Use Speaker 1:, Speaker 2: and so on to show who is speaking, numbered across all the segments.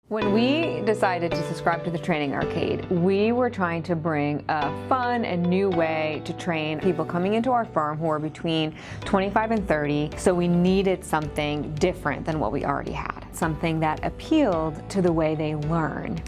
Speaker 1: When we decided to subscribe to the Training Arcade, we were trying to bring a fun and new way to train people coming into our firm who are between 25 and 30, so we needed something different than what we already had, something that appealed to the way they learn.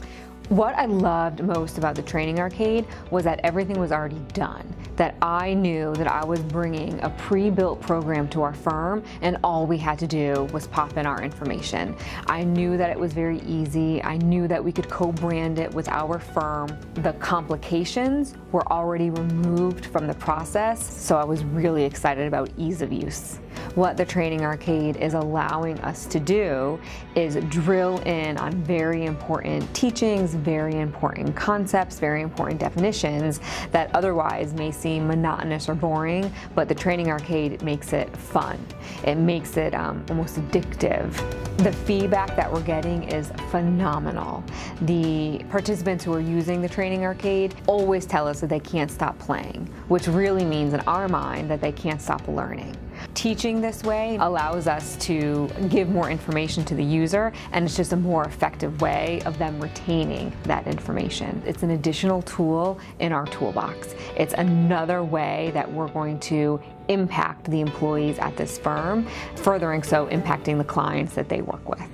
Speaker 1: What I loved most about the Training Arcade was that everything was already done, that I knew that I was bringing a pre-built program to our firm and all we had to do was pop in our information. I knew that it was very easy. I knew that we could co-brand it with our firm. The complications were already removed from the process, so I was really excited about ease of use. What the Training Arcade is allowing us to do is drill in on very important teachings, very important concepts, very important definitions that otherwise may seem monotonous or boring, but the Training Arcade makes it fun. It makes it almost addictive. The feedback that we're getting is phenomenal. The participants who are using the Training Arcade always tell us that they can't stop playing, which really means in our mind that they can't stop learning. Teaching this way allows us to give more information to the user, and it's just a more effective way of them retaining that information. It's an additional tool in our toolbox. It's another way that we're going to impact the employees at this firm, furthering so impacting the clients that they work with.